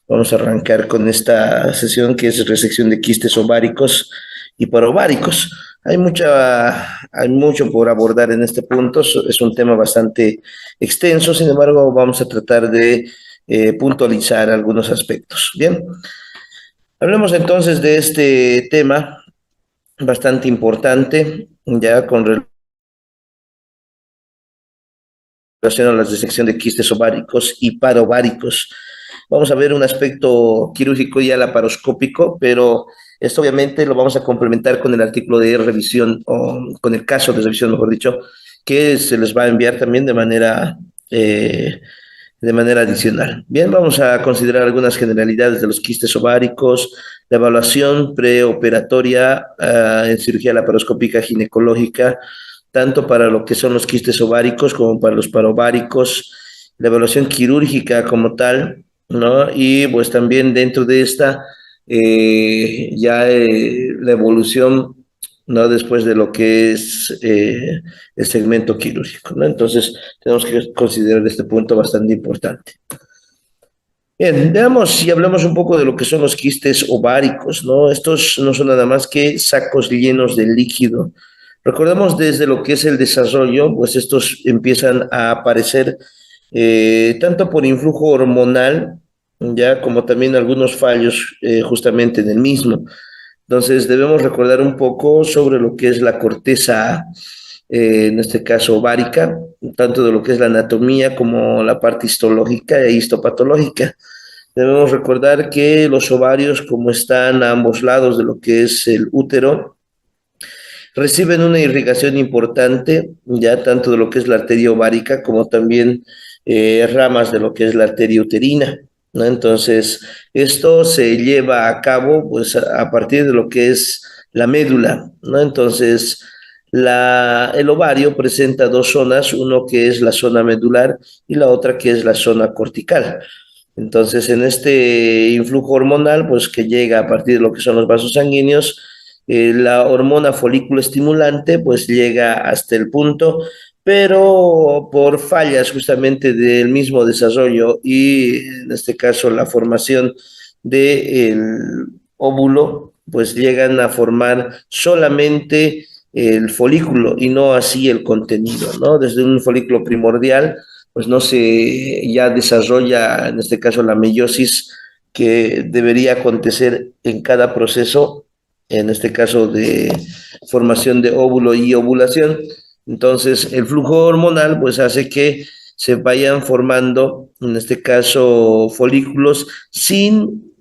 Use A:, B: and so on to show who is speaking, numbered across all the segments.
A: Vamos a arrancar con esta sesión que es resección de quistes ováricos y parováricos. Hay mucho por abordar en este punto, es un tema bastante extenso, sin embargo vamos a tratar de puntualizar algunos aspectos. Bien, hablemos entonces de este tema bastante importante, ya con relación a la disección de quistes ováricos y parováricos. Vamos a ver un aspecto quirúrgico ya laparoscópico, pero esto obviamente lo vamos a complementar con el artículo de revisión, o con el caso de revisión, mejor dicho, que se les va a enviar también de manera adicional. Bien, vamos a considerar algunas generalidades de los quistes ováricos, la evaluación preoperatoria en cirugía laparoscópica ginecológica, tanto para lo que son los quistes ováricos como para los parováricos, la evaluación quirúrgica como tal, ¿no? Y pues también dentro de esta, la evolución, ¿no? Después de lo que es el segmento quirúrgico, ¿no? Entonces, tenemos que considerar este punto bastante importante. Bien, veamos si hablamos un poco de lo que son los quistes ováricos, ¿no? Estos no son nada más que sacos llenos de líquido. Recordemos desde lo que es el desarrollo, pues estos empiezan a aparecer tanto por influjo hormonal, ya como también algunos fallos justamente en el mismo. Entonces debemos recordar un poco sobre lo que es la corteza, en este caso ovárica, tanto de lo que es la anatomía como la parte histológica e histopatológica. Debemos recordar que los ovarios, como están a ambos lados de lo que es el útero, reciben una irrigación importante, ya tanto de lo que es la arteria ovárica como también ramas de lo que es la arteria uterina, ¿no? Entonces, esto se lleva a cabo pues a partir de lo que es la médula, ¿no? Entonces, el ovario presenta dos zonas, uno que es la zona medular y la otra que es la zona cortical. Entonces, en este influjo hormonal, pues que llega a partir de lo que son los vasos sanguíneos, la hormona folículo estimulante, pues llega hasta el punto, pero por fallas justamente del mismo desarrollo y en este caso la formación del óvulo, pues llegan a formar solamente el folículo y no así el contenido, ¿no? Desde un folículo primordial pues no se ya desarrolla, en este caso, la meiosis que debería acontecer en cada proceso, en este caso de formación de óvulo y ovulación. Entonces, el flujo hormonal pues hace que se vayan formando, en este caso, folículos sin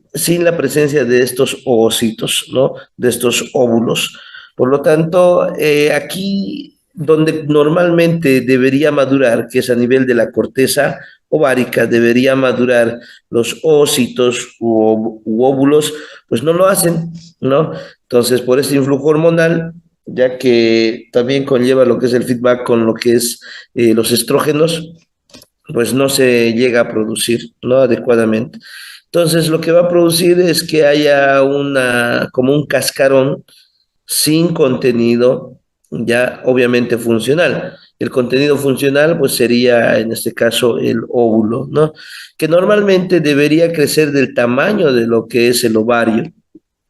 A: la presencia de estos ovocitos, ¿no? De estos óvulos. Por lo tanto, aquí donde normalmente debería madurar, que es a nivel de la corteza ovárica, debería madurar los ovocitos u óvulos, pues no lo hacen, ¿no? Entonces, por este influjo hormonal, ya que también conlleva lo que es el feedback con lo que es los estrógenos, pues no se llega a producir, ¿no? Adecuadamente. Entonces, lo que va a producir es que haya como un cascarón sin contenido ya obviamente funcional. El contenido funcional pues sería en este caso el óvulo, ¿no? Que normalmente debería crecer del tamaño de lo que es el ovario,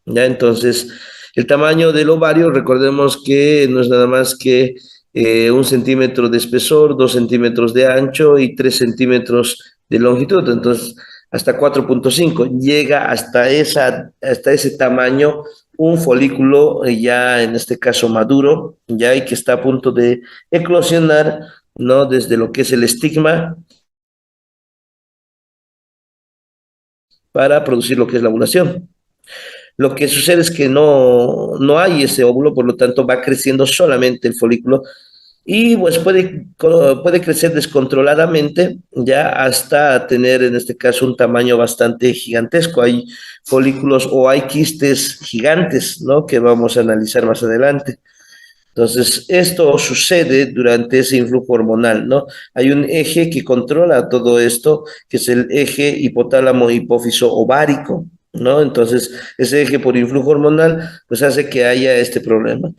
A: ¿ya? Entonces, el tamaño del ovario, recordemos que no es nada más que 1 centímetro de espesor, 2 centímetros de ancho y 3 centímetros de longitud. Entonces, hasta 4,5 llega hasta ese tamaño un folículo ya en este caso maduro, ya y que está a punto de eclosionar, ¿no? Desde lo que es el estigma para producir lo que es la ovulación. Lo que sucede es que no hay ese óvulo, por lo tanto va creciendo solamente el folículo y pues puede crecer descontroladamente ya hasta tener en este caso un tamaño bastante gigantesco. Hay folículos o hay quistes gigantes, ¿no? Que vamos a analizar más adelante. Entonces, esto sucede durante ese influjo hormonal, ¿no? Hay un eje que controla todo esto, que es el eje hipotálamo hipófiso ovárico, ¿no? Entonces, ese eje por influjo hormonal, pues hace que haya este problema.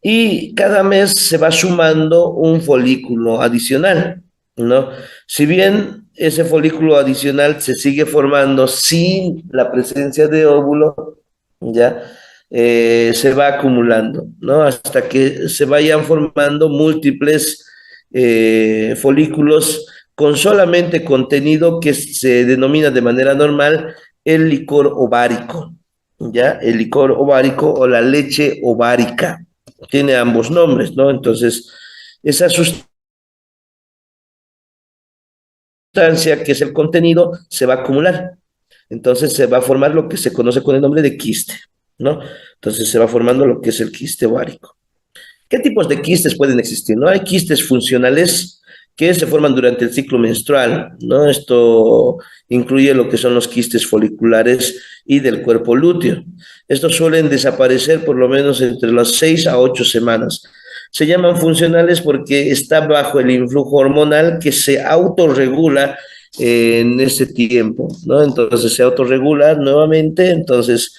A: Y cada mes se va sumando un folículo adicional. ¿no? Si bien ese folículo adicional se sigue formando sin la presencia de óvulo, ¿ya? Se va acumulando, ¿no? Hasta que se vayan formando múltiples folículos con solamente contenido que se denomina de manera normal el licor ovárico, ¿ya? El licor ovárico o la leche ovárica. Tiene ambos nombres, ¿no? Entonces, esa sustancia que es el contenido se va a acumular. Entonces se va a formar lo que se conoce con el nombre de quiste, ¿no? Entonces se va formando lo que es el quiste ovárico. ¿Qué tipos de quistes pueden existir? ¿No? Hay quistes funcionales que se forman durante el ciclo menstrual, ¿no? Esto incluye lo que son los quistes foliculares y del cuerpo lúteo. Estos suelen desaparecer por lo menos entre las 6 a 8 semanas. Se llaman funcionales porque está bajo el influjo hormonal que se autorregula en ese tiempo, ¿no? Entonces se autorregula nuevamente, entonces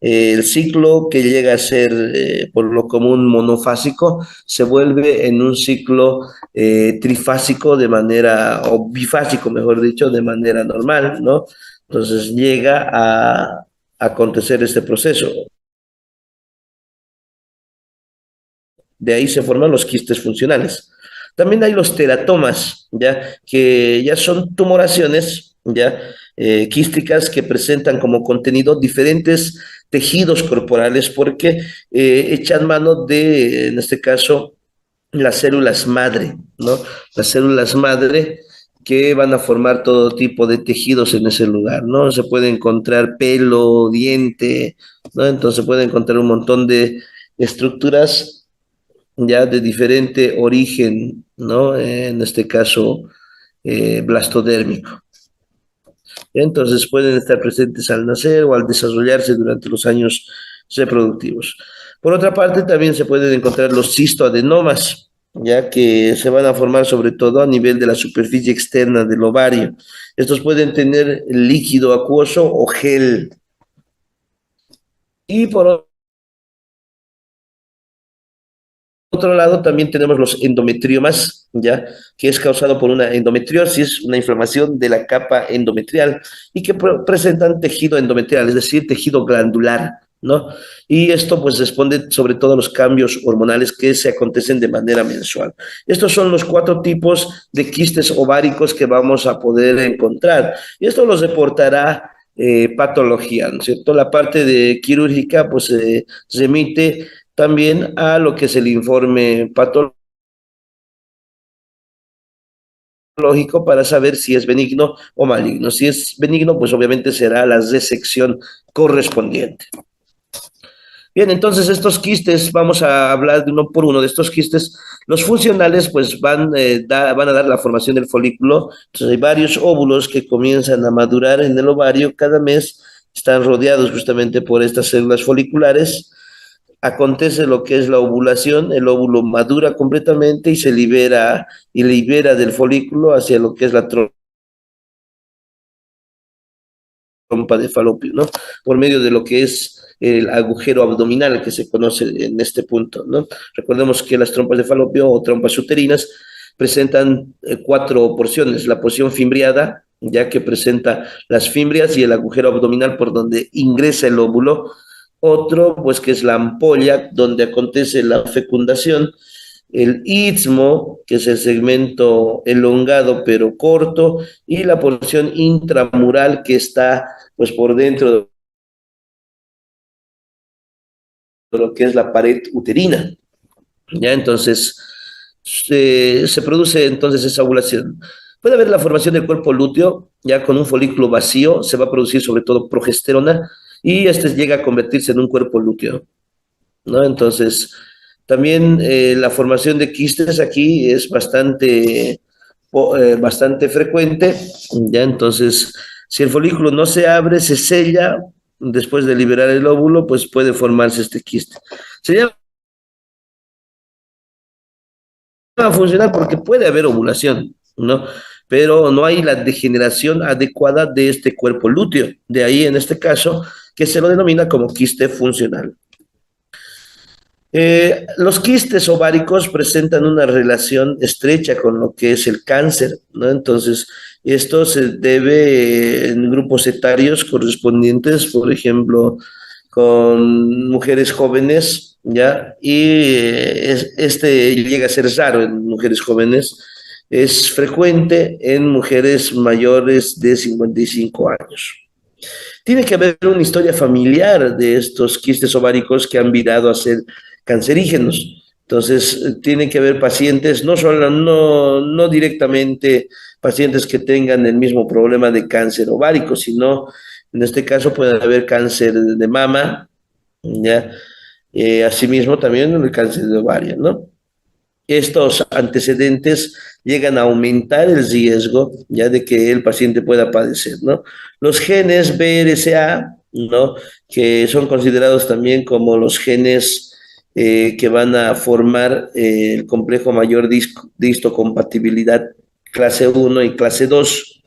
A: el ciclo que llega a ser por lo común monofásico se vuelve en un ciclo trifásico de manera, o bifásico, mejor dicho, de manera normal, ¿no? Entonces llega a acontecer este proceso. De ahí se forman los quistes funcionales. También hay los teratomas, ¿ya? Que ya son tumoraciones, ¿ya? Quísticas que presentan como contenido diferentes tejidos corporales porque echan mano de, en este caso, las células madre, ¿no? Las células madre que van a formar todo tipo de tejidos en ese lugar, ¿no? Se puede encontrar pelo, diente, ¿no? Entonces se puede encontrar un montón de estructuras ya de diferente origen, ¿no? En este caso, blastodérmico. Entonces pueden estar presentes al nacer o al desarrollarse durante los años reproductivos. Por otra parte, también se pueden encontrar los cistoadenomas, ya que se van a formar sobre todo a nivel de la superficie externa del ovario. Estos pueden tener líquido acuoso o gel. Y por otro lado, también tenemos los endometriomas, ¿ya? Que es causado por una endometriosis, una inflamación de la capa endometrial y que presentan tejido endometrial, es decir, tejido glandular, ¿no? Y esto pues responde sobre todo a los cambios hormonales que se acontecen de manera mensual. Estos son los 4 tipos de quistes ováricos que vamos a poder encontrar. Y esto los reportará patología, ¿no es cierto? La parte de quirúrgica pues remite también a lo que es el informe patológico para saber si es benigno o maligno. Si es benigno, pues obviamente será la resección correspondiente. Bien, entonces estos quistes, vamos a hablar de uno por uno de estos quistes. Los funcionales pues van a dar la formación del folículo. Entonces hay varios óvulos que comienzan a madurar en el ovario cada mes, están rodeados justamente por estas células foliculares. Acontece lo que es la ovulación, el óvulo madura completamente y se libera del folículo hacia lo que es la trompa de falopio, ¿no? Por medio de lo que es el agujero abdominal que se conoce en este punto, ¿no? Recordemos que las trompas de falopio o trompas uterinas presentan 4 porciones, la porción fimbriada, ya que presenta las fimbrias y el agujero abdominal por donde ingresa el óvulo, otro, pues que es la ampolla, donde acontece la fecundación, el istmo, que es el segmento elongado pero corto, y la porción intramural que está pues por dentro de lo que es la pared uterina. ¿Ya? Entonces, se produce entonces esa ovulación. Puede haber la formación del cuerpo lúteo, ya con un folículo vacío, se va a producir sobre todo progesterona y este llega a convertirse en un cuerpo lúteo, ¿no? Entonces, también la formación de quistes aquí es bastante frecuente, ¿ya? Entonces, si el folículo no se abre, se sella, después de liberar el óvulo, pues puede formarse este quiste. Se llama funcional porque puede haber ovulación, ¿no? Pero no hay la degeneración adecuada de este cuerpo lúteo. De ahí, en este caso, que se lo denomina como quiste funcional. Los quistes ováricos presentan una relación estrecha con lo que es el cáncer, ¿no? Entonces, esto se debe en grupos etarios correspondientes, por ejemplo, con mujeres jóvenes, ¿ya? Y este llega a ser raro en mujeres jóvenes, es frecuente en mujeres mayores de 55 años. Tiene que haber una historia familiar de estos quistes ováricos que han virado a ser cancerígenos. Entonces, tiene que haber pacientes, no directamente pacientes que tengan el mismo problema de cáncer ovárico, sino en este caso puede haber cáncer de mama, ¿ya? Asimismo también el cáncer de ovario, ¿no? Estos antecedentes llegan a aumentar el riesgo ya de que el paciente pueda padecer, ¿no? Los genes BRCA, ¿no? Que son considerados también como los genes que van a formar el complejo mayor de histocompatibilidad clase 1 y clase 2,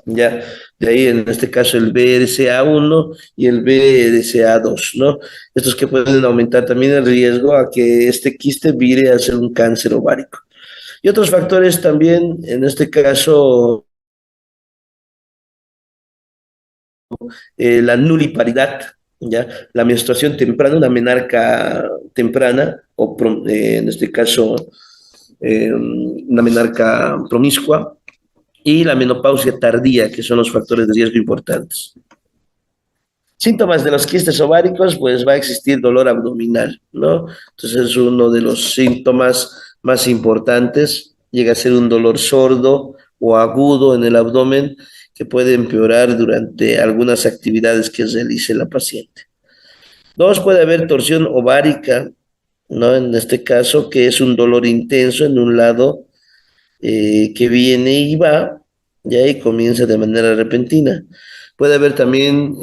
A: ya, de ahí en este caso el BRCA1 y el BRCA2, ¿no? Estos que pueden aumentar también el riesgo a que este quiste vire a ser un cáncer ovárico. Y otros factores también, en este caso, la nuliparidad, ¿ya? La menstruación temprana, una menarca temprana, o en este caso, una menarca promiscua, y la menopausia tardía, que son los factores de riesgo importantes. Síntomas de los quistes ováricos, pues va a existir dolor abdominal, ¿no? Entonces es uno de los síntomas más importantes. Llega a ser un dolor sordo o agudo en el abdomen que puede empeorar durante algunas actividades que realice la paciente. Dos, puede haber torsión ovárica, ¿no? En este caso, que es un dolor intenso en un lado que viene y va, ya y comienza de manera repentina. Puede haber también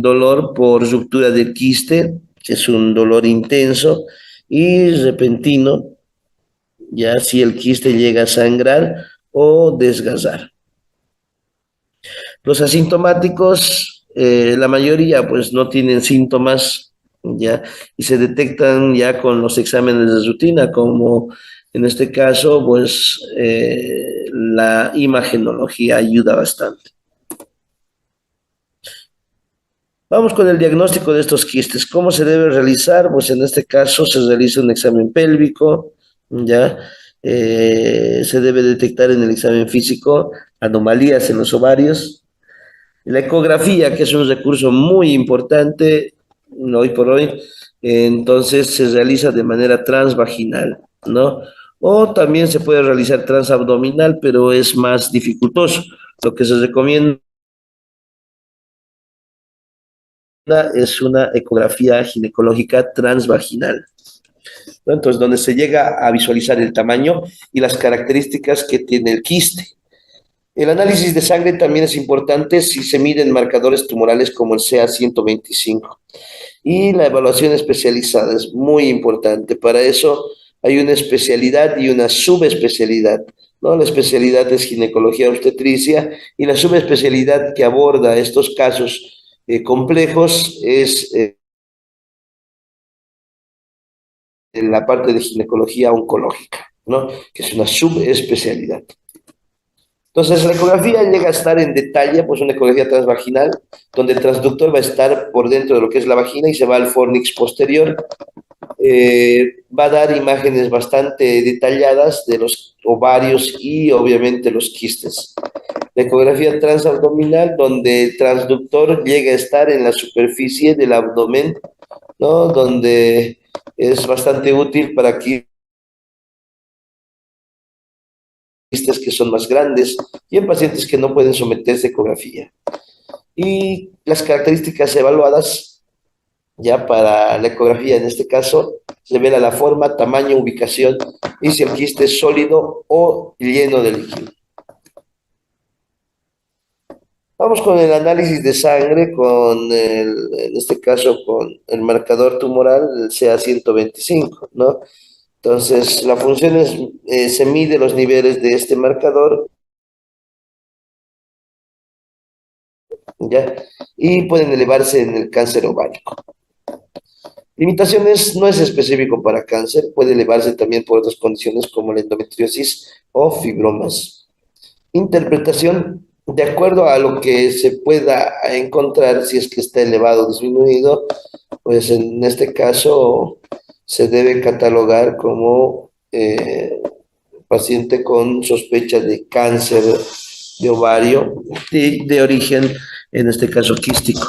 A: dolor por ruptura del quiste, que es un dolor intenso y repentino, ya si el quiste llega a sangrar o desgasar. Los asintomáticos, la mayoría pues no tienen síntomas, ya, y se detectan ya con los exámenes de rutina, como en este caso, pues la imagenología ayuda bastante. Vamos con el diagnóstico de estos quistes. ¿Cómo se debe realizar? Pues en este caso se realiza un examen pélvico, ya, se debe detectar en el examen físico anomalías en los ovarios. La ecografía, que es un recurso muy importante hoy por hoy, entonces se realiza de manera transvaginal, ¿no? O también se puede realizar transabdominal, pero es más dificultoso. Lo que se recomienda es una ecografía ginecológica transvaginal, ¿no? Entonces, donde se llega a visualizar el tamaño y las características que tiene el quiste. El análisis de sangre también es importante si se miden marcadores tumorales como el CA-125. Y la evaluación especializada es muy importante. Para eso hay una especialidad y una subespecialidad, ¿no? La especialidad es ginecología obstetricia y la subespecialidad que aborda estos casos complejos es en la parte de ginecología oncológica, ¿no? Que es una subespecialidad. Entonces, la ecografía llega a estar en detalle, pues una ecografía transvaginal, donde el transductor va a estar por dentro de lo que es la vagina y se va al fornix posterior. Va a dar imágenes bastante detalladas de los ovarios y obviamente los quistes. La ecografía transabdominal, donde el transductor llega a estar en la superficie del abdomen, ¿no? Donde es bastante útil para quistes que son más grandes y en pacientes que no pueden someterse a ecografía. Y las características evaluadas ya para la ecografía, en este caso, se revela la forma, tamaño, ubicación y si el quiste es sólido o lleno de líquido. Vamos con el análisis de sangre, en este caso con el marcador tumoral, el CA-125, ¿no? Entonces, la función es, se mide los niveles de este marcador, ¿ya? Y pueden elevarse en el cáncer ovárico. Limitaciones no es específico para cáncer, puede elevarse también por otras condiciones como la endometriosis o fibromas. Interpretación, de acuerdo a lo que se pueda encontrar, si es que está elevado o disminuido, pues en este caso se debe catalogar como paciente con sospecha de cáncer de ovario de origen, en este caso quístico.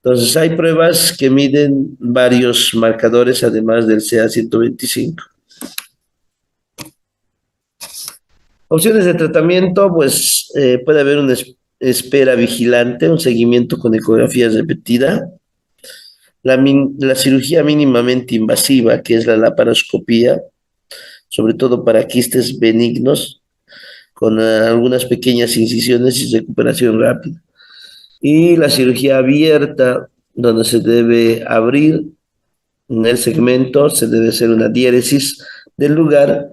A: Entonces, hay pruebas que miden varios marcadores, además del CA 125. Opciones de tratamiento, pues puede haber una espera vigilante, un seguimiento con ecografía repetida, la cirugía mínimamente invasiva, que es la laparoscopía, sobre todo para quistes benignos, con algunas pequeñas incisiones y recuperación rápida. Y la cirugía abierta, donde se debe abrir en el segmento, se debe hacer una diéresis del lugar,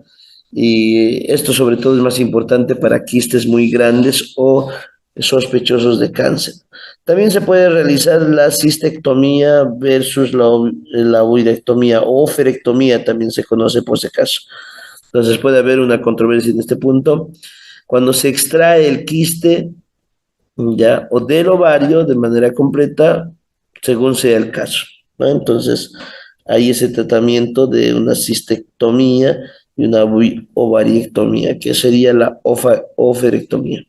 A: y esto sobre todo es más importante para quistes muy grandes o sospechosos de cáncer. También se puede realizar la cistectomía versus la ovidectomía o oferectomía, también se conoce por ese caso. Entonces puede haber una controversia en este punto. Cuando se extrae el quiste, ya, o del ovario de manera completa, según sea el caso, ¿no? Entonces, hay ese tratamiento de una cistectomía y una ovariectomía, que sería la oferectomía.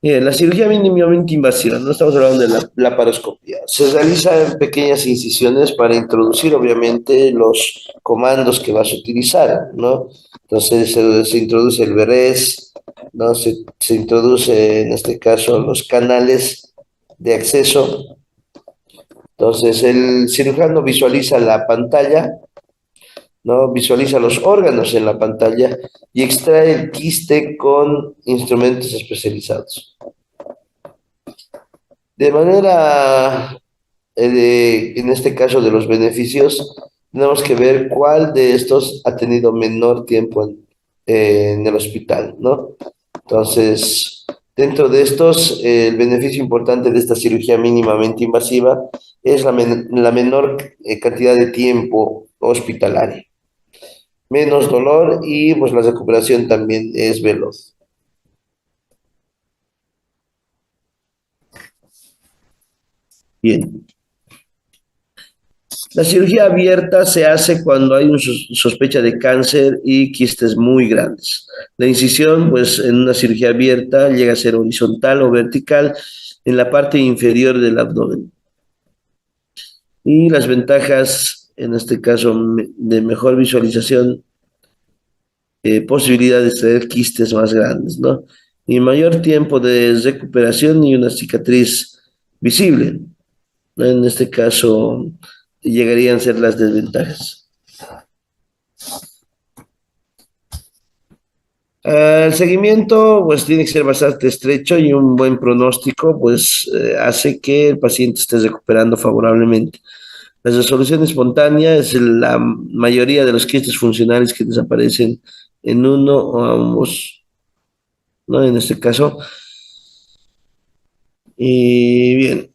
A: Bien, la cirugía mínimamente invasiva, no estamos hablando de la laparoscopia. Se realiza en pequeñas incisiones para introducir, obviamente, los comandos que vas a utilizar, ¿no? Entonces se introduce el BRES, ¿no? Se introduce, en este caso, los canales de acceso. Entonces el cirujano visualiza la pantalla, ¿no? Visualiza los órganos en la pantalla y extrae el quiste con instrumentos especializados. De manera, en este caso de los beneficios, tenemos que ver cuál de estos ha tenido menor tiempo en el hospital, ¿no? Entonces, dentro de estos, el beneficio importante de esta cirugía mínimamente invasiva es la menor cantidad de tiempo hospitalario, menos dolor y pues la recuperación también es veloz. Bien. La cirugía abierta se hace cuando hay una sospecha de cáncer y quistes muy grandes. La incisión, pues en una cirugía abierta, llega a ser horizontal o vertical en la parte inferior del abdomen. Y las ventajas, en este caso, de mejor visualización, posibilidad de extraer quistes más grandes, ¿no? Y mayor tiempo de recuperación y una cicatriz visible, ¿no? En este caso, llegarían a ser las desventajas. El seguimiento, pues, tiene que ser bastante estrecho, y un buen pronóstico, pues, hace que el paciente esté recuperando favorablemente. La resolución espontánea es la mayoría de los quistes funcionales que desaparecen en uno o ambos, ¿no? En este caso. Y bien,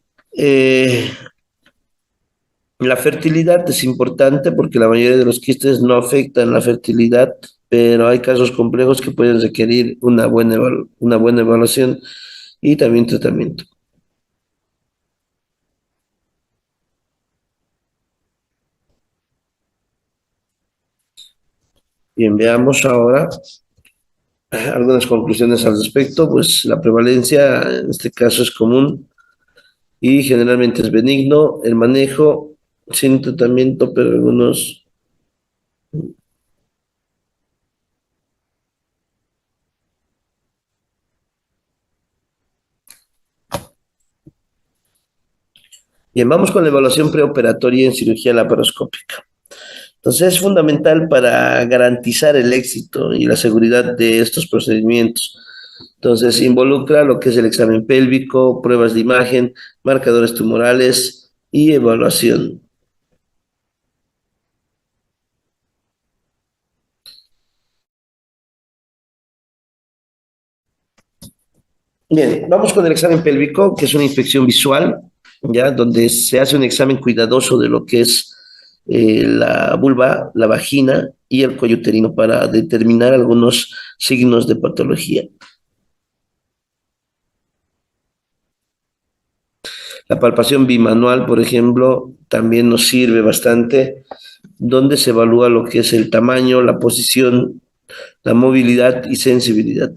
A: la fertilidad es importante porque la mayoría de los quistes no afectan la fertilidad, pero hay casos complejos que pueden requerir una buena evaluación y también tratamiento. Bien, veamos ahora algunas conclusiones al respecto. Pues la prevalencia en este caso es común y generalmente es benigno. El manejo sin tratamiento, pero algunos... Bien, vamos con la evaluación preoperatoria en cirugía laparoscópica. Entonces es fundamental para garantizar el éxito y la seguridad de estos procedimientos. Entonces involucra lo que es el examen pélvico, pruebas de imagen, marcadores tumorales y evaluación. Bien, vamos con el examen pélvico, que es una inspección visual. ya, donde se hace un examen cuidadoso de lo que es la vulva, la vagina y el cuello uterino para determinar algunos signos de patología. La palpación bimanual, por ejemplo, también nos sirve bastante, donde se evalúa lo que es el tamaño, la posición, la movilidad y sensibilidad.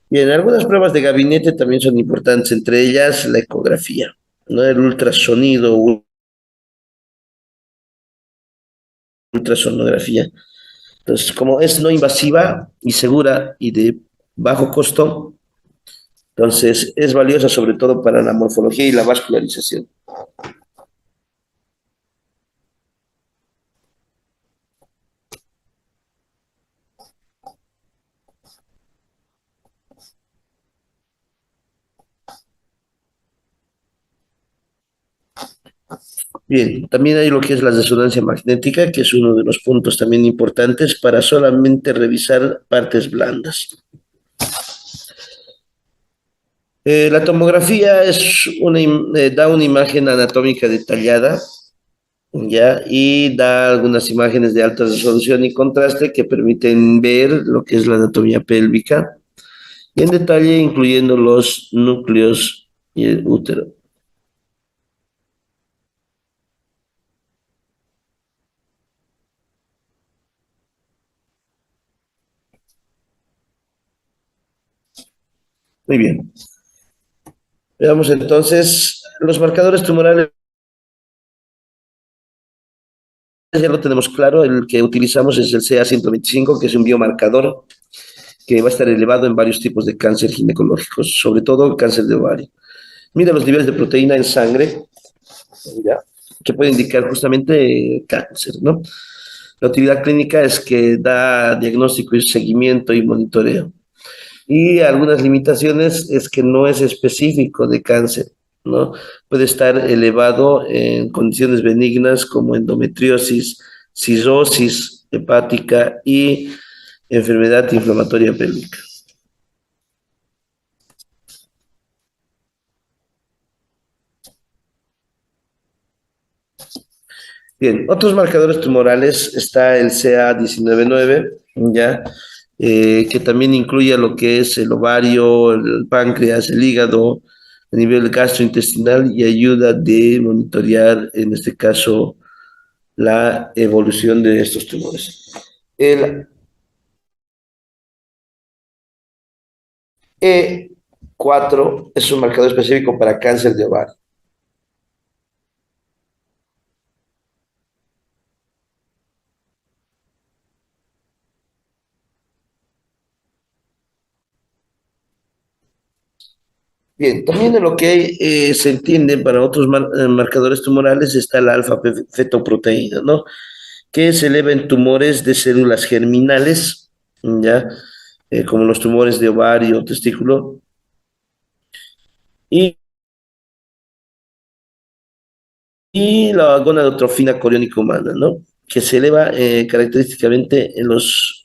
A: Bien, algunas pruebas de gabinete también son importantes, entre ellas la ecografía, ¿no? El ultrasonido, ultrasonografía. Entonces, como es no invasiva y segura y de bajo costo, entonces es valiosa sobre todo para la morfología y la vascularización. Bien, también hay lo que es la resonancia magnética, que es uno de los puntos también importantes para solamente revisar partes blandas. La tomografía es da una imagen anatómica detallada, ¿ya? Y da algunas imágenes de alta resolución y contraste que permiten ver lo que es la anatomía pélvica y en detalle, incluyendo los núcleos y el útero. Muy bien. Veamos entonces, los marcadores tumorales ya lo tenemos claro, el que utilizamos es el CA 125, que es un biomarcador que va a estar elevado en varios tipos de cáncer ginecológicos, sobre todo el cáncer de ovario. Mide los niveles de proteína en sangre, ¿ya? Que puede indicar justamente cáncer, ¿no? La utilidad clínica es que da diagnóstico y seguimiento y monitoreo. Y algunas limitaciones es que no es específico de cáncer, ¿no? Puede estar elevado en condiciones benignas como endometriosis, cirrosis hepática y enfermedad inflamatoria pélvica. Bien, otros marcadores tumorales está el CA 199, ¿ya? Que también incluye lo que es el ovario, el páncreas, el hígado, a nivel gastrointestinal y ayuda de monitorear, en este caso, la evolución de estos tumores. El E4 es un marcador específico para cáncer de ovario. Bien, también de lo que se entiende para otros marcadores tumorales está la alfa-fetoproteína, ¿no? Que se eleva en tumores de células germinales, ¿ya? Como los tumores de ovario, testículo, y, y la gonadotrofina coriónica humana, ¿no? Que se eleva característicamente en los...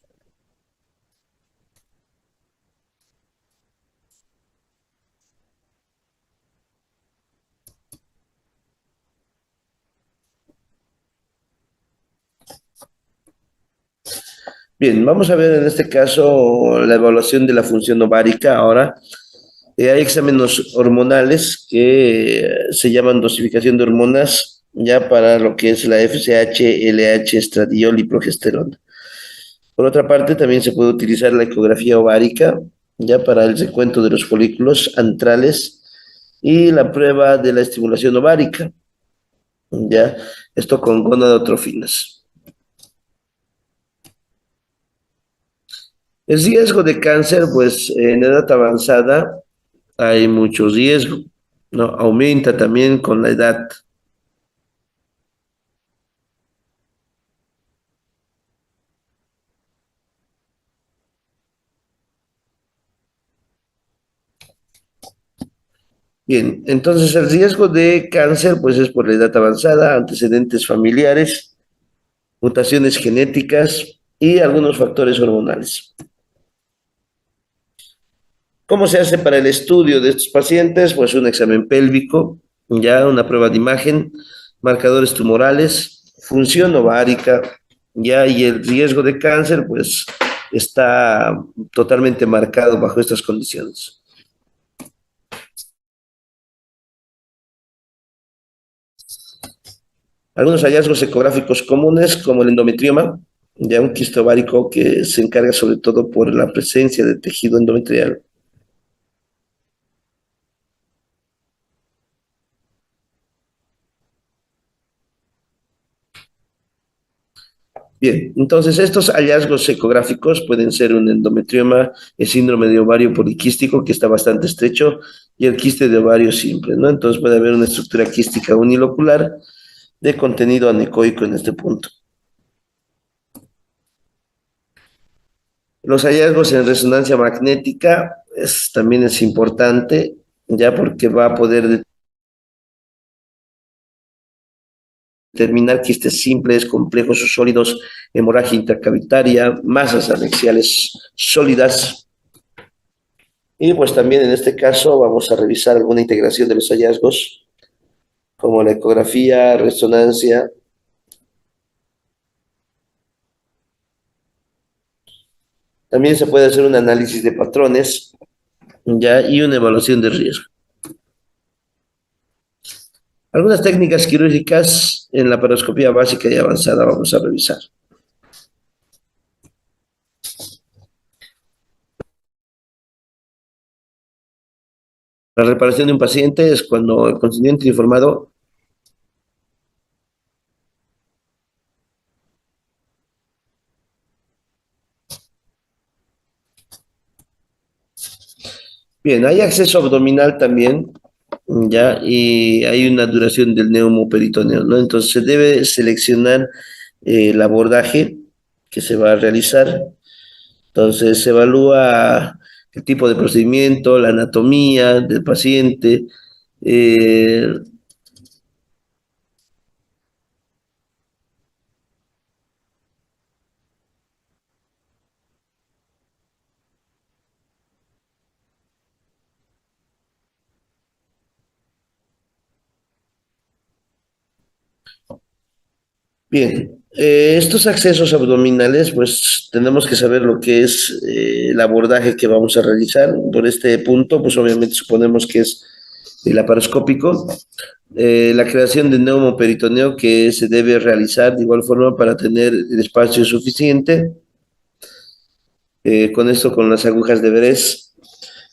A: Bien, vamos a ver en este caso la evaluación de la función ovárica ahora. Hay exámenes hormonales que se llaman dosificación de hormonas, ya para lo que es la FSH, LH, estradiol y progesterona. Por otra parte, también se puede utilizar la ecografía ovárica, ya para el recuento de los folículos antrales y la prueba de la estimulación ovárica, ya, esto con gonadotrofinas. El riesgo de cáncer, pues en edad avanzada hay mucho riesgo, ¿no? Aumenta también con la edad. Bien, entonces el riesgo de cáncer, pues es por la edad avanzada, antecedentes familiares, mutaciones genéticas y algunos factores hormonales. ¿Cómo se hace para el estudio de estos pacientes? Pues un examen pélvico, ya una prueba de imagen, marcadores tumorales, función ovárica, ya y el riesgo de cáncer, pues está totalmente marcado bajo estas condiciones. Algunos hallazgos ecográficos comunes, como el endometrioma, ya un quiste ovárico que se encarga sobre todo por la presencia de tejido endometrial. Bien, entonces estos hallazgos ecográficos pueden ser un endometrioma, el síndrome de ovario poliquístico, que está bastante estrecho, y el quiste de ovario simple, ¿no? Entonces puede haber una estructura quística unilocular de contenido anecoico en este punto. Los hallazgos en resonancia magnética también es importante, ya porque va a poder determinar quistes simples, complejos o sólidos, hemorragia intracavitaria, masas anexiales sólidas. Y pues también en este caso vamos a revisar alguna integración de los hallazgos, como la ecografía, resonancia. También se puede hacer un análisis de patrones, ya, y una evaluación de riesgo. Algunas técnicas quirúrgicas en la paroscopía básica y avanzada vamos a revisar. La reparación de un paciente es cuando el consciente informado. Bien, hay acceso abdominal también, ya, y hay una duración del neumoperitoneo, ¿no? Entonces se debe seleccionar el abordaje que se va a realizar. Entonces se evalúa el tipo de procedimiento, la anatomía del paciente. eh, Bien, estos accesos abdominales, pues tenemos que saber lo que es el abordaje que vamos a realizar. Por este punto, pues obviamente suponemos que es el laparoscópico. La creación de neumoperitoneo que se debe realizar de igual forma para tener el espacio suficiente. Con esto, con las agujas de Verés.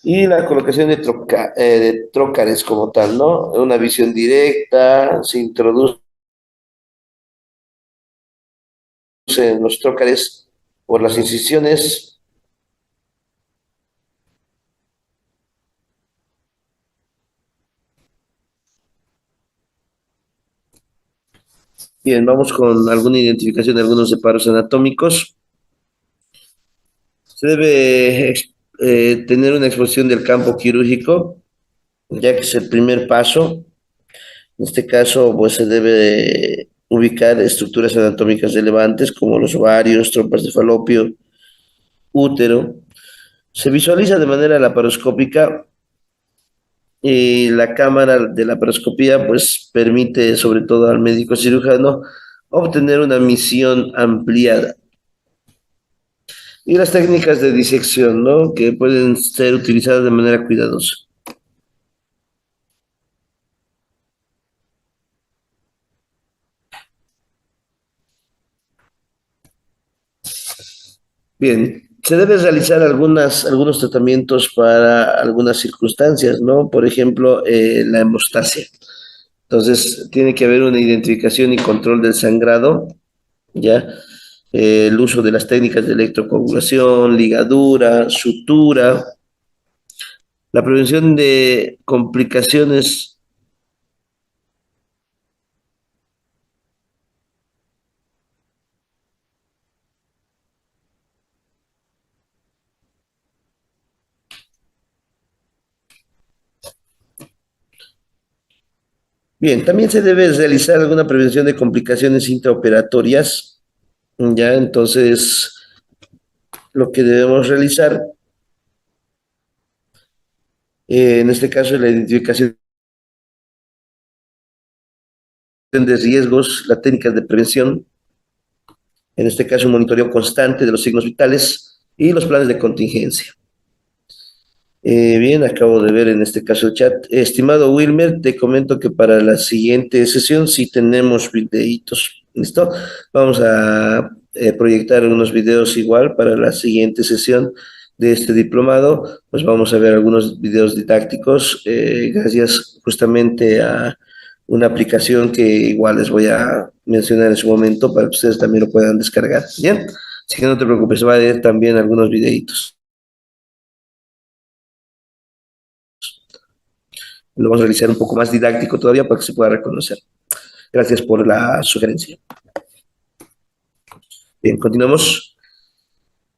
A: Y la colocación de trócares como tal, ¿no? Una visión directa, se introduce en los trócares por las incisiones. Bien, vamos con alguna identificación de algunos separos anatómicos. Se debe tener una exposición del campo quirúrgico, ya que es el primer paso. En este caso, pues se debe ubicar estructuras anatómicas relevantes como los ovarios, trompas de falopio, útero. Se visualiza de manera laparoscópica y la cámara de laparoscopía pues permite sobre todo al médico cirujano obtener una misión ampliada. Y las técnicas de disección, ¿no? Que pueden ser utilizadas de manera cuidadosa. Bien, se debe realizar algunos tratamientos para algunas circunstancias, ¿no? Por ejemplo, la hemostasia. Entonces, tiene que haber una identificación y control del sangrado, ¿ya? El uso de las técnicas de electrocoagulación, ligadura, sutura, la prevención de complicaciones. Bien, también se debe realizar alguna prevención de complicaciones intraoperatorias, ¿ya? Entonces, lo que debemos realizar En este caso, la identificación de riesgos, las técnicas de prevención, en este caso, un monitoreo constante de los signos vitales y los planes de contingencia. Bien, acabo de ver en este caso el chat. Estimado Wilmer, te comento que para la siguiente sesión sí tenemos videitos. ¿Listo? Vamos a proyectar unos videos igual para la siguiente sesión de este diplomado. Pues vamos a ver algunos videos didácticos gracias justamente a una aplicación que igual les voy a mencionar en su momento para que ustedes también lo puedan descargar. Bien, así que no te preocupes, va a haber también algunos videitos. Lo vamos a realizar un poco más didáctico todavía para que se pueda reconocer. Gracias por la sugerencia. Bien, continuamos.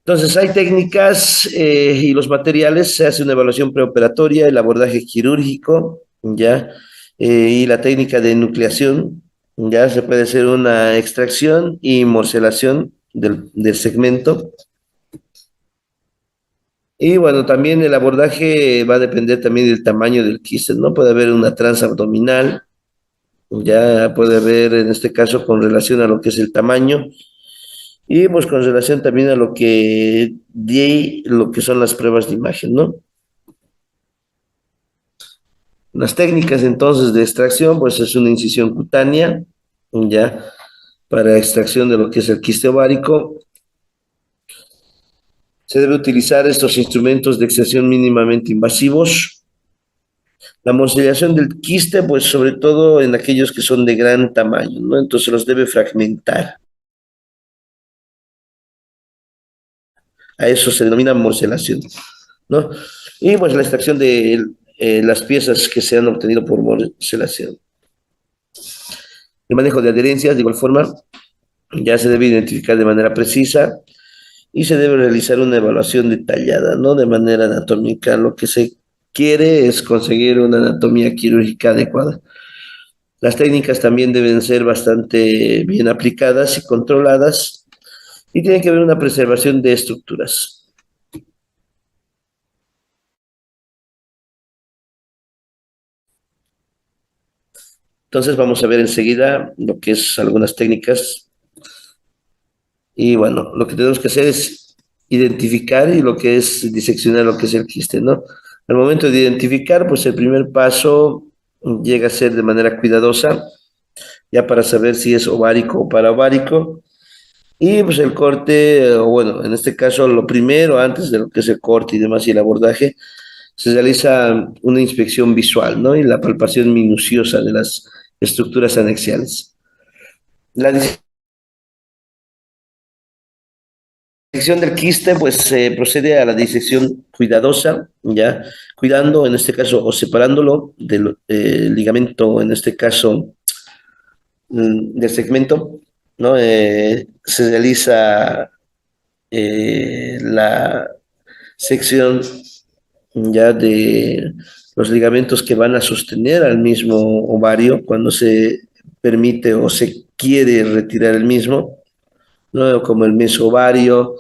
A: Entonces, hay técnicas y los materiales, se hace una evaluación preoperatoria, el abordaje quirúrgico, ¿ya? Y la técnica de nucleación, ya se puede hacer una extracción y morcelación del segmento. Y bueno, también el abordaje va a depender también del tamaño del quiste, ¿no? Puede haber una transabdominal, ya puede haber en este caso con relación a lo que es el tamaño y pues con relación también a lo que di, lo que son las pruebas de imagen, ¿no? Las técnicas entonces de extracción, pues es una incisión cutánea, ya, para extracción de lo que es el quiste ovárico. Se debe utilizar estos instrumentos de extracción mínimamente invasivos. La morcellación del quiste, pues sobre todo en aquellos que son de gran tamaño, ¿no? Entonces los debe fragmentar. A eso se denomina morcelación, ¿no? Y pues la extracción de las piezas que se han obtenido por morcelación. El manejo de adherencias, de igual forma, ya se debe identificar de manera precisa y se debe realizar una evaluación detallada, ¿no? De manera anatómica. Lo que se quiere es conseguir una anatomía quirúrgica adecuada. Las técnicas también deben ser bastante bien aplicadas y controladas y tiene que haber una preservación de estructuras. Entonces vamos a ver enseguida lo que es algunas técnicas y bueno, lo que tenemos que hacer es identificar y lo que es diseccionar lo que es el quiste, ¿no? Al momento de identificar, pues el primer paso llega a ser de manera cuidadosa, ya para saber si es ovárico o paraovárico. Y pues el corte, o bueno, en este caso lo primero, antes de lo que es el corte y demás y el abordaje, se realiza una inspección visual, ¿no? Y la palpación minuciosa de las estructuras anexiales. La disección del quiste, pues se procede a la disección cuidadosa, ¿ya? Cuidando, en este caso, o separándolo del ligamento, en este caso, del segmento, ¿no? Se realiza la sección ya de los ligamentos que van a sostener al mismo ovario cuando se permite o se quiere retirar el mismo, ¿no? Como el mesovario,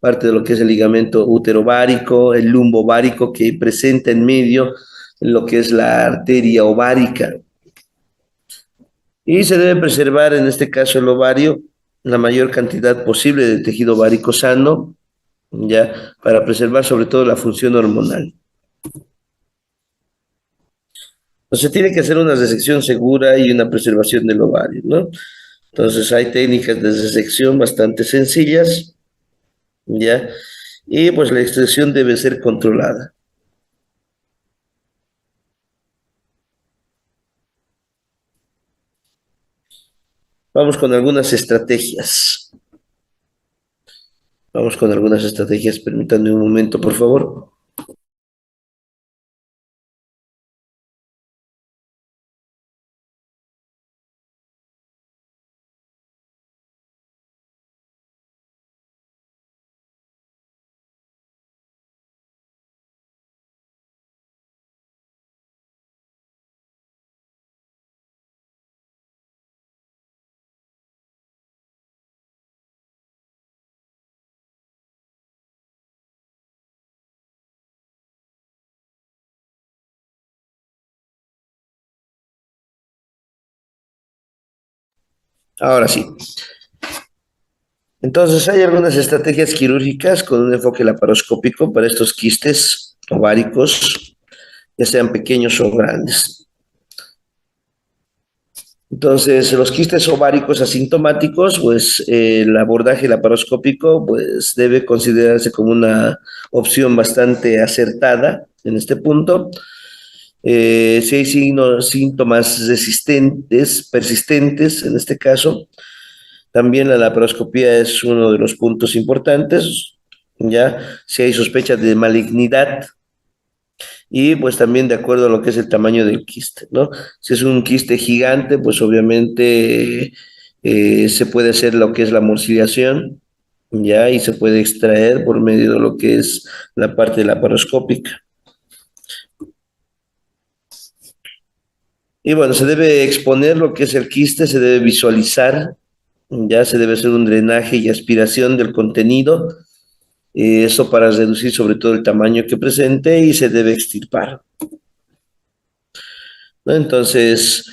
A: parte de lo que es el ligamento uterovárico, el lumbovárico que presenta en medio lo que es la arteria ovárica. Y se debe preservar en este caso el ovario la mayor cantidad posible de tejido ovárico sano, ya, para preservar sobre todo la función hormonal. Entonces tiene que hacer una resección segura y una preservación del ovario, ¿no? Entonces hay técnicas de resección bastante sencillas, ¿ya? Y pues la extracción debe ser controlada. Vamos con algunas estrategias. Vamos con algunas estrategias. Permítanme un momento, por favor. Ahora sí. Entonces, hay algunas estrategias quirúrgicas con un enfoque laparoscópico para estos quistes ováricos, ya sean pequeños o grandes. Entonces, los quistes ováricos asintomáticos, pues el abordaje laparoscópico, pues debe considerarse como una opción bastante acertada en este punto. Si hay síntomas resistentes, persistentes en este caso, también la laparoscopía es uno de los puntos importantes, ¿ya? Si hay sospecha de malignidad y pues también de acuerdo a lo que es el tamaño del quiste, ¿no? Si es un quiste gigante, pues obviamente se puede hacer lo que es la morciliación, ¿ya? Y se puede extraer por medio de lo que es la parte laparoscópica. Y bueno, se debe exponer lo que es el quiste, se debe visualizar, ya se debe hacer un drenaje y aspiración del contenido, eso para reducir sobre todo el tamaño que presente y se debe extirpar, ¿no? Entonces,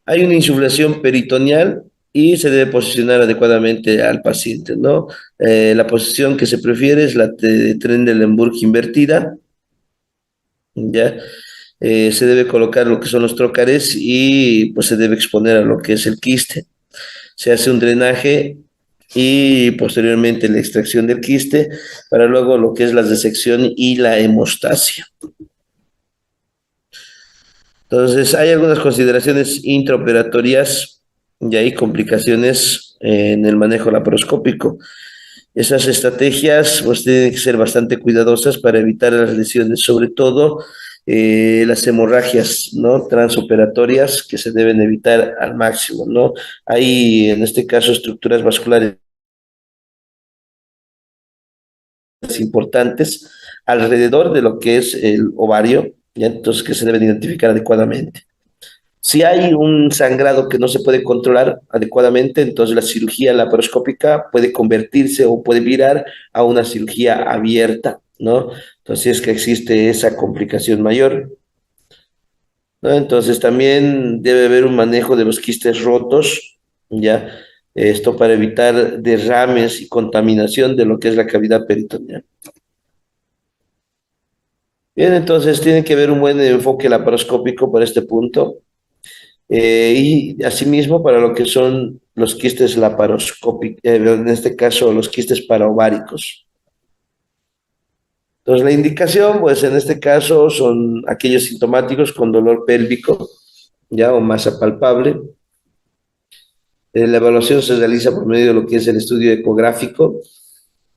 A: hay una insuflación peritoneal y se debe posicionar adecuadamente al paciente, ¿no? La posición que se prefiere es la de Trendelenburg invertida, ¿ya? Se debe colocar lo que son los trócares y pues se debe exponer a lo que es el quiste. Se hace un drenaje y posteriormente la extracción del quiste para luego lo que es la resección y la hemostasia. Entonces, hay algunas consideraciones intraoperatorias y hay complicaciones en el manejo laparoscópico. Esas estrategias pues tienen que ser bastante cuidadosas para evitar las lesiones, sobre todo las hemorragias, ¿no? Transoperatorias que se deben evitar al máximo, ¿no? Hay en este caso estructuras vasculares importantes alrededor de lo que es el ovario, ¿ya? Entonces que se deben identificar adecuadamente. Si hay un sangrado que no se puede controlar adecuadamente, entonces la cirugía laparoscópica puede convertirse o puede virar a una cirugía abierta, ¿no? Entonces es que existe esa complicación mayor, ¿no? Entonces también debe haber un manejo de los quistes rotos, ¿ya? Esto para evitar derrames y contaminación de lo que es la cavidad peritoneal. Bien, entonces tiene que haber un buen enfoque laparoscópico para este punto. Y asimismo para lo que son los quistes laparoscópicos, en este caso los quistes paraováricos. Entonces la indicación, pues en este caso son aquellos sintomáticos con dolor pélvico, ya o masa palpable. La evaluación se realiza por medio de lo que es el estudio ecográfico,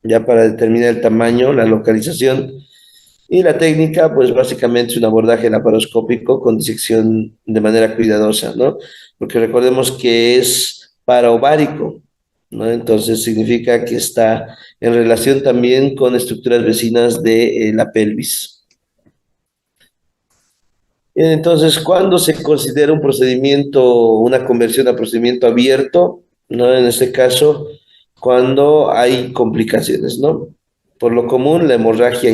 A: ya para determinar el tamaño, la localización. Y la técnica, pues básicamente es un abordaje laparoscópico con disección de manera cuidadosa, ¿no? Porque recordemos que es paraovárico, ¿no? Entonces significa que está en relación también con estructuras vecinas de la pelvis. Entonces, ¿cuándo se considera un procedimiento, una conversión a procedimiento abierto? ¿No? En este caso, cuando hay complicaciones, ¿no? Por lo común, la hemorragia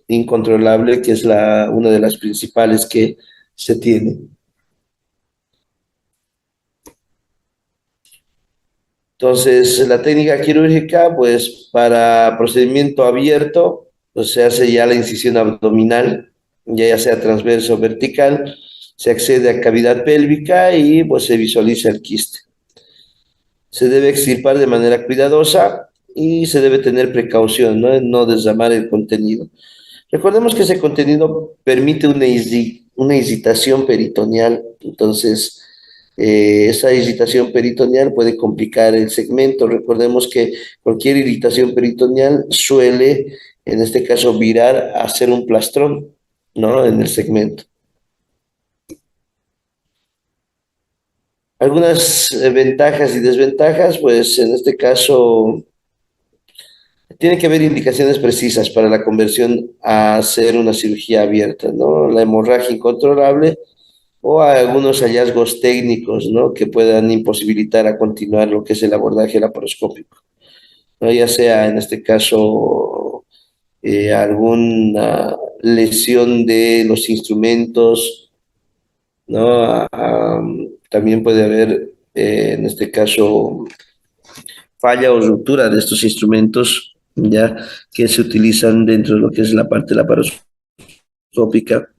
A: incontrolable, que es una de las principales que se tiene. Entonces, la técnica quirúrgica, pues para procedimiento abierto, pues se hace ya la incisión abdominal, ya sea transverso o vertical, se accede a cavidad pélvica y pues se visualiza el quiste. Se debe extirpar de manera cuidadosa y se debe tener precaución, ¿no? En no desarmar el contenido. Recordemos que ese contenido permite una irritación peritoneal, entonces esa irritación peritoneal puede complicar el segmento. Recordemos que cualquier irritación peritoneal suele, en este caso, virar a ser un plastrón, ¿no? En el segmento. Algunas ventajas y desventajas, pues en este caso tiene que haber indicaciones precisas para la conversión a hacer una cirugía abierta, ¿no? La hemorragia incontrolable o algunos hallazgos técnicos, ¿no? Que puedan imposibilitar a continuar lo que es el abordaje laparoscópico, ¿no? Ya sea en este caso alguna lesión de los instrumentos, ¿no? También puede haber en este caso, falla o ruptura de estos instrumentos, ya que se utilizan dentro de lo que es la parte laparoscópica,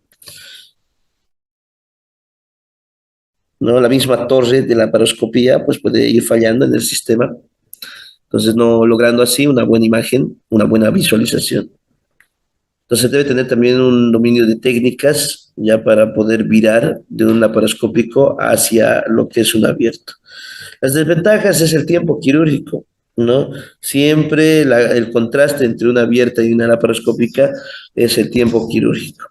A: ¿no? La misma torre de la laparoscopía pues puede ir fallando en el sistema, entonces no logrando así una buena imagen, una buena visualización. Entonces debe tener también un dominio de técnicas ya para poder virar de un laparoscópico hacia lo que es un abierto. Las desventajas es el tiempo quirúrgico, ¿no? Siempre el contraste entre una abierta y una laparoscópica es el tiempo quirúrgico,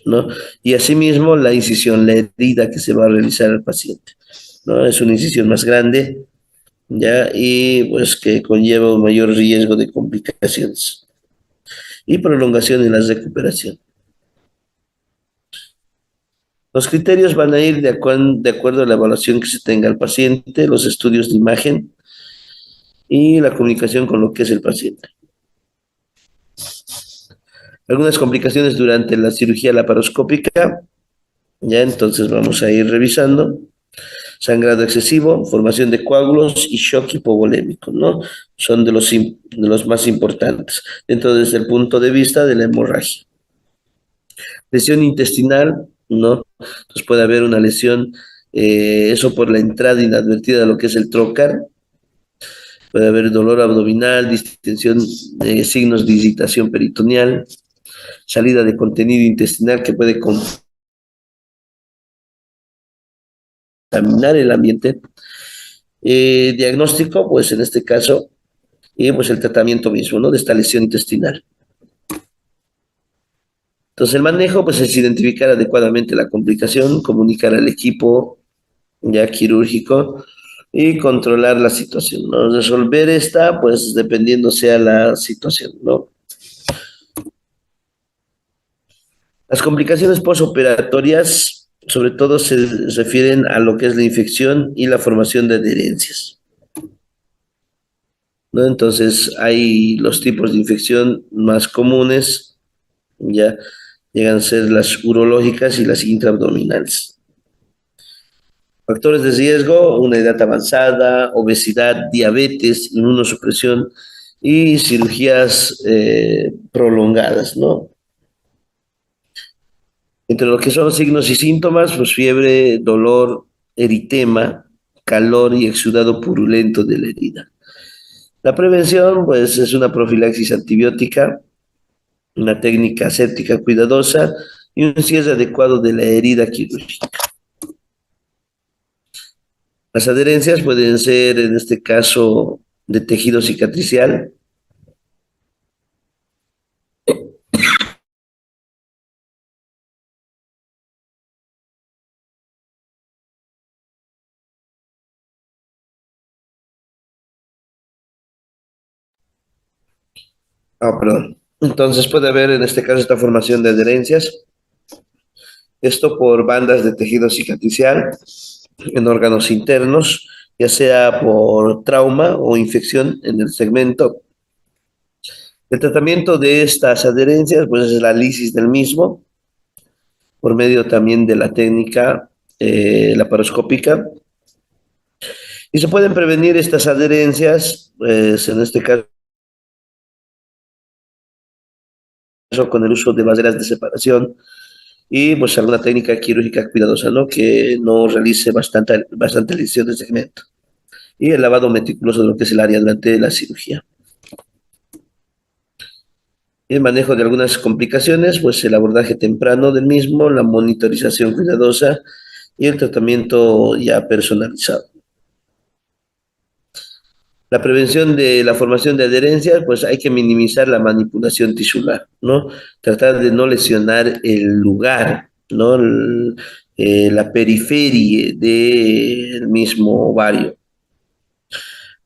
A: ¿no? Y asimismo la incisión, la herida que se va a realizar al paciente, ¿no? Es una incisión más grande, ¿ya? Y pues que conlleva un mayor riesgo de complicaciones y prolongación en la recuperación. Los criterios van a ir de acuerdo a la evaluación que se tenga al paciente, los estudios de imagen y la comunicación con lo que es el paciente. Algunas complicaciones durante la cirugía laparoscópica, ya entonces vamos a ir revisando. Sangrado excesivo, formación de coágulos y shock hipovolémico, ¿no? Son de los más importantes, dentro desde el punto de vista de la hemorragia. Lesión intestinal, ¿no? Entonces puede haber una lesión, eso por la entrada inadvertida de lo que es el trocar. Puede haber dolor abdominal, distensión, signos de irritación peritoneal, salida de contenido intestinal que puede contaminar el ambiente. Diagnóstico, pues en este caso, y pues el tratamiento mismo, ¿no? De esta lesión intestinal. Entonces el manejo, pues es identificar adecuadamente la complicación, comunicar al equipo ya quirúrgico y controlar la situación, ¿no? Resolver esta, pues dependiendo sea la situación, ¿no? Las complicaciones postoperatorias, sobre todo, se refieren a lo que es la infección y la formación de adherencias, ¿no? Entonces, hay los tipos de infección más comunes, ya llegan a ser las urológicas y las intraabdominales. Factores de riesgo, una edad avanzada, obesidad, diabetes, inmunosupresión y cirugías prolongadas, ¿no? Entre lo que son signos y síntomas, pues fiebre, dolor, eritema, calor y exudado purulento de la herida. La prevención, pues, es una profilaxis antibiótica, una técnica séptica cuidadosa y un cierre adecuado de la herida quirúrgica. Las adherencias pueden ser, en este caso, de tejido cicatricial. Perdón. Entonces puede haber, en este caso, esta formación de adherencias. Esto por bandas de tejido cicatricial en órganos internos, ya sea por trauma o infección en el segmento. El tratamiento de estas adherencias, pues es la lisis del mismo, por medio también de la técnica laparoscópica. Y se pueden prevenir estas adherencias, pues en este caso con el uso de barreras de separación y pues alguna técnica quirúrgica cuidadosa, ¿no? Que no realice bastante lesión del segmento. Y el lavado meticuloso de lo que es el área durante la cirugía. Y el manejo de algunas complicaciones, pues el abordaje temprano del mismo, la monitorización cuidadosa y el tratamiento ya personalizado. La prevención de la formación de adherencias, pues hay que minimizar la manipulación tisular, ¿no? Tratar de no lesionar el lugar, ¿no? La periferia del mismo ovario,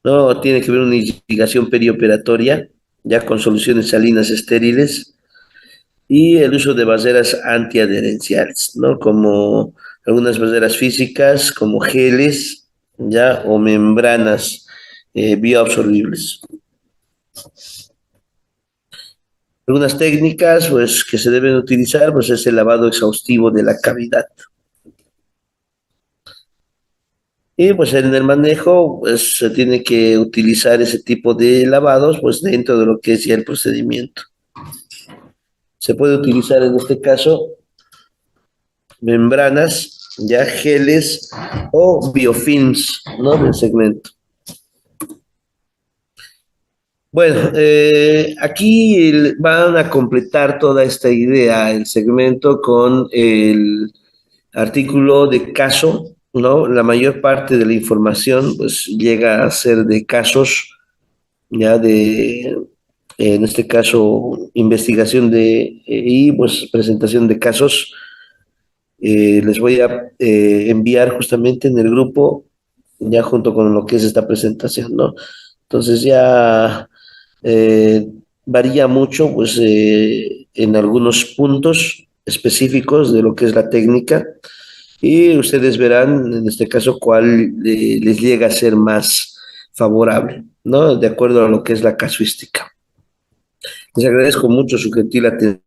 A: ¿no? Tiene que haber una irrigación perioperatoria, ya con soluciones salinas estériles, y el uso de barreras antiadherenciales, ¿no? Como algunas barreras físicas, como geles, ya, o membranas bioabsorbibles. Algunas técnicas, pues, que se deben utilizar, pues, es el lavado exhaustivo de la cavidad. Y pues en el manejo, pues se tiene que utilizar ese tipo de lavados, pues dentro de lo que es ya el procedimiento. Se puede utilizar en este caso membranas, ya geles o biofilms, ¿no? Del segmento. Bueno, aquí van a completar toda esta idea, el segmento con el artículo de caso, ¿no? La mayor parte de la información pues llega a ser de casos, ya de, en este caso, investigación y pues presentación de casos. Les voy a enviar justamente en el grupo, ya junto con lo que es esta presentación, ¿no? Entonces ya eh, varía mucho, pues, en algunos puntos específicos de lo que es la técnica y ustedes verán, en este caso, cuál les llega a ser más favorable, ¿no? De acuerdo a lo que es la casuística. Les agradezco mucho su gentil atención.